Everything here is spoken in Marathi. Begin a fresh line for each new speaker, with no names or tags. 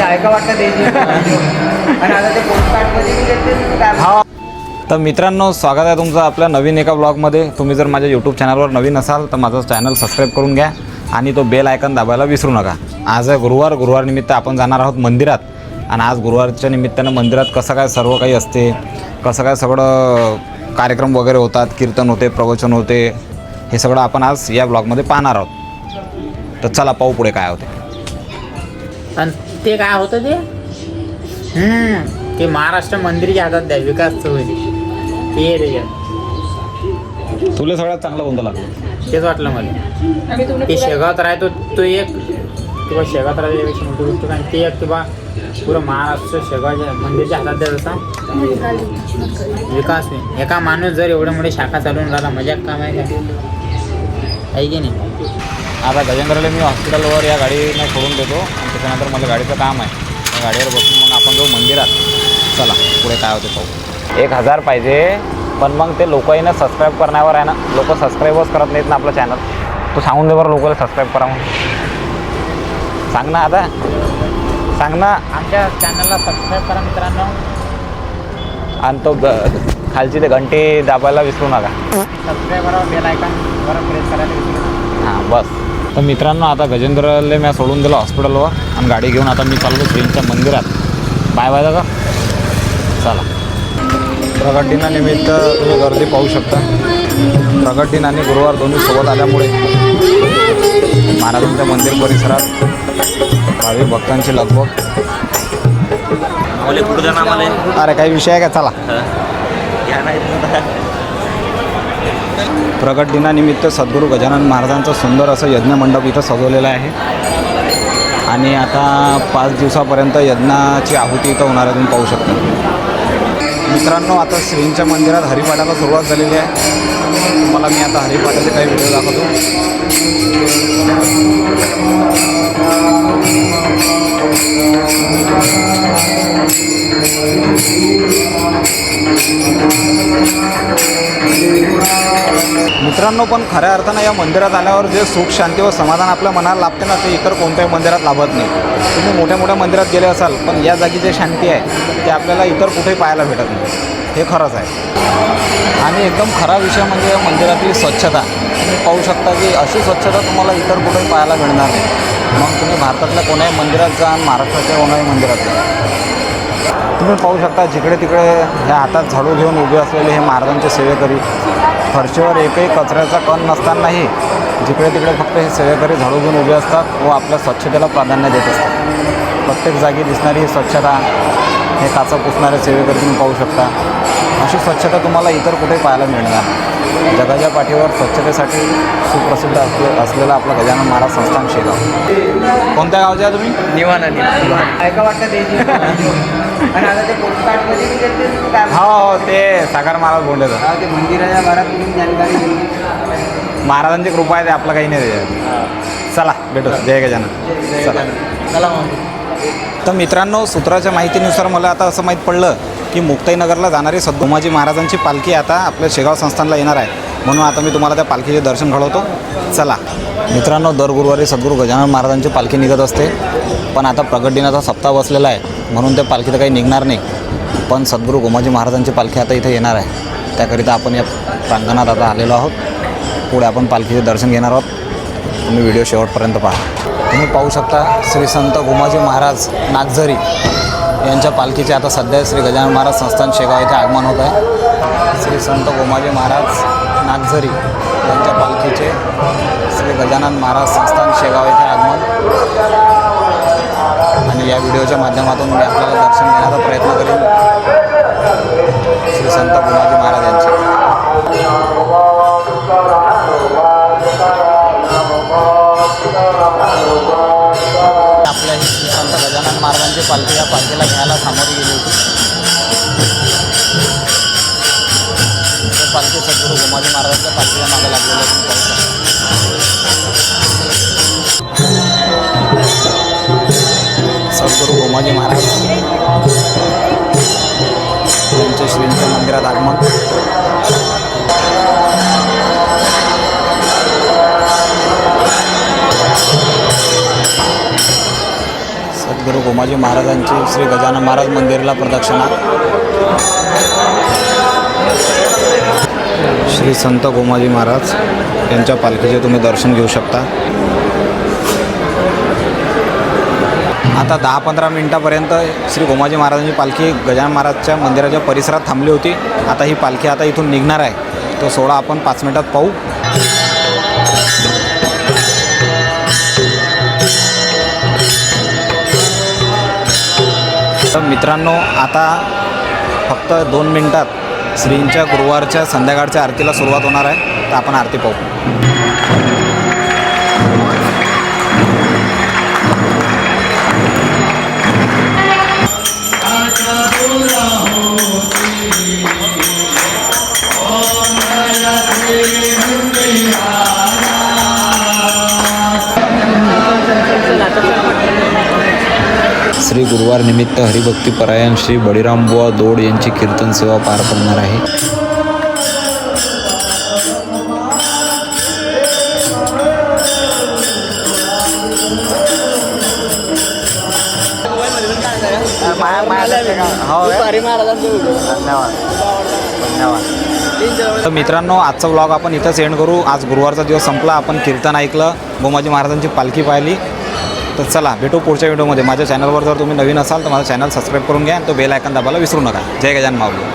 ऐका वाटतं द्यायची आणि आता ते पोस्टकार्डमध्ये मी देते काय.
हा तर मित्रांनो, स्वागत आहे तुमचं आपल्या नवीन एका ब्लॉगमध्ये. तुम्ही जर माझ्या यूट्यूब चॅनलवर नवीन असाल तर माझं चॅनल सबस्क्राईब करून घ्या आणि तो बेल आयकन दाबायला विसरू नका. आज आहे गुरुवार निमित्त आपण जाणार आहोत मंदिरात. आणि आज गुरुवारच्या निमित्तानं मंदिरात कसं काय सर्व काही असते, कसं काय सगळं कार्यक्रम वगैरे होतात, कीर्तन होते, प्रवचन होते, हे सगळं आपण आज या ब्लॉगमध्ये पाहणार आहोत. तर चला पाहू पुढे काय होते.
आणि ते काय होतं ते महाराष्ट्र मंदिरच्या हातात द्या विकास चौधरी ते त्याच्यात
तुला सगळ्यात चांगलं कोणतं लागलं
तेच वाटलं मला. ते शेगावात राहतो तो एक किंवा शेगावात राहण्यापेक्षा मोठी गोष्ट काय ते एक किंवा पुरं महाराष्ट्र शेगावच्या मंदिरच्या हातात द्या जसा विकास नाही. एका माणूस जर एवढे मोठे शाखा चालवून राहिला मजाक काम आहे का, आहे की नाही.
आता गजेंद्रला मी हॉस्पिटलवर या गाडीने सोडून देतो आणि त्याच्यानंतर मला गाडीचं काम आहे. त्या गाडीवर बसून मग आपण जाऊ मंदिरात. चला पुढे काय होते पाहू. 1000 पाहिजे, पण मग ते लोकही ना सबस्क्राईब करण्यावर आहे ना. लोक सबस्क्राईबच करत नाहीत ना आपलं चॅनल. तू सांगून दे बरं लोकांना सबस्क्राईब करा म्हणून. सांग ना आता, सांग ना.
आमच्या चॅनलला सबस्क्राईब करा मित्रांनो.
आणि तो खालची ते घंटी दाबायला विसरू नका.
सबस्क्राईबवर बेल आयकॉनवर प्रेस करायला विसरू नका.
हां बस. तर मित्रांनो, आता गजेंद्रला मी सोडून दिलं हॉस्पिटलवर आणि गाडी घेऊन आता मी चाललो श्रींच्या मंदिरात. बाय बाय दादा. चला. प्रगट दिनानिमित्त तुम्ही गर्दी पाहू शकता. प्रगट दिन आणि गुरुवार दोन्ही सोबत आल्यामुळे महाराजांच्या मंदिर परिसरात भाविक भक्तांची लगबग. अरे काही विषय आहे का, चला. प्रगट दिनानिमित्त सद्गुरू गजानन महाराजांचं सुंदर असं यज्ञ मंडप इथं सजवलेलं आहे. आणि आता 5 दिवसापर्यंत यज्ञाची आहुती इथं होणार आहे, तुम्ही पाहू शकता. मित्रांनो, आता श्रींच्या मंदिरात हरिपाठाला सुरुवात झालेली आहे. तुम्हाला मी आता हरिपाठाचे काही व्हिडिओ दाखवतो. मित्रांनो, पण खऱ्या अर्थानं या मंदिरात आल्यावर जे सुख, शांती व समाधान आपल्या मनाला लाभते ना, ते इतर कोणत्याही मंदिरात लाभत नाही. तुम्ही मोठ्या मोठ्या मंदिरात गेले असाल, पण या जागी जे शांती आहे ते आपल्याला इतर कुठेही पाहायला भेटत नाही. हे खरंच आहे. आणि एकदम खरा विषय म्हणजे या मंदिरातली स्वच्छता. तुम्ही पाहू शकता की अशी स्वच्छता तुम्हाला इतर कुठेही पाहायला मिळणार नाही. मग तुम्ही भारतातल्या कोणाही मंदिरात जा, महाराष्ट्राच्या कोणाही मंदिरात जा, तुम्ही पाहू शकता जिकडे तिकडे ह्या हातात झाडू घेऊन उभे असलेले हे महाराजांचे सेवेकरी. फरशीवर एकही कचऱ्याचा कण नसतानाही जिकडे तिकडे फक्त हे सेवेकरी झाडू घेऊन उभे असतात व आपल्या स्वच्छतेला प्राधान्य देत असतात. प्रत्येक जागी दिसणारी ही स्वच्छता, हे काचा पुसणारे सेवेकरी तुम्ही पाहू शकता. अशी स्वच्छता तुम्हाला इतर कुठे पाहायला मिळणार. जगाच्या पाठीवर स्वच्छतेसाठी सुप्रसिद्ध असलेलं आपलं गजानन महाराज संस्थान शेगाव. कोणत्या गावचे आहे तुम्ही?
निवाना ऐका वाटतं द्यायची आणि आता ते पोस्टकार्डमध्ये मी देते काय.
हो, ते सागर महाराज बोललेलं.
ते मंदिराच्या घरात तुम्ही जानकारी दिली.
महाराजांची कृपा आहे, ते आपलं काही नाही त्याच्यात. चला भेटू. जय गजानन. चला
चला मग.
तर मित्रांनो, सूत्राच्या माहितीनुसार मला आता असं माहीत पडलं की मुक्ताईनगरला जाणारी सद्गुरुमाजी महाराजांची पालखी आता आपल्या शेगाव संस्थानला येणार आहे. म्हणून आता मी तुम्हाला त्या पालखीचे दर्शन घडवतो. चला. मित्रांनो, दर गुरुवारी सद्गुरू गजानन महाराजांची पालखी निघत असते. पण आता प्रगट दिनाचा सप्ताह बसलेला आहे म्हणून त्या पालखी तर काही निघणार नाही. पण सद्गुरू गोमाजी महाराजांची पालखी आता इथे येणार आहे. त्याकरिता आपण या प्रांगणात आता आलेलो आहोत. पुढे आपण पालखीचे दर्शन घेणार आहोत. तुम्ही व्हिडिओ शेवटपर्यंत पहा. तुम्ही पाहू शकता श्री संत गोमाजी महाराज नागझरी यांच्या पालखीचे आता सध्या श्री गजानन महाराज संस्थान शेगाव येथे आगमन होत आहे. श्री संत गोमाजी महाराज नागझरी यांच्या पालखीचे श्री गजानन महाराज संस्थान शेगाव येथे आगमन. आणि या व्हिडिओच्या माध्यमातून मी आपल्याला दर्शन घेण्याचा प्रयत्न करेन श्री संत गोमाजी महाराज यांचे. आपल्या ही श्री संत गजानन महाराजांची पालखी या पालखीला घ्यायला सामोरी गेली होती. पालखी सद्गुरू गोमाजी महाराजांच्या पालखीला मागे लागलेलं सद्गुरू गोमाजी महाराज यांच्या श्रींच्या मंदिरात आगमन. सद्गुरू गोमाजी महाराजांची श्री गजानन महाराज मंदिरला प्रदक्षिणा. श्री संत गोमाजी महाराज यांच्या पालखीचे तुम्ही दर्शन घेऊ शकता. आता 10-15 मिनटापर्यंत श्री गोमाजी महाराजांची पालखी गजानन महाराजच्या मंदिराच्या परिसरात थांबली होती. आता ही पालखी आता इथून निघणार आहे. तो सोहळा आपण 5 मिनिटात पाहू. तर मित्रांनो, आता फक्त 2 मिनिटात श्रींच्या गुरुवारच्या संध्याकाळच्या आरतीला सुरुवात होणार आहे. तर आपण आरती पाहू. श्री गुरुवार निमित्त हरिभक्तीपरायण श्री बळीरामबुवा दोड यांची कीर्तन सेवा पार पडणार आहे. तर मित्रांनो, आजचा व्लॉग आपण इथंच एंड करू. आज गुरुवारचा दिवस संपला. आपण कीर्तन ऐकलं, गोमाजी महाराजांची पालखी पाहिली. तर चला, भेटू पुढच्या व्हिडिओमध्ये. माझ्या चॅनलवर जर तुम्ही नवीन असाल तर माझं चॅनल सबस्क्राईब करून घ्या आणि तो बेल आयकॉन दाबायला विसरू नका. जय गजानन माऊली.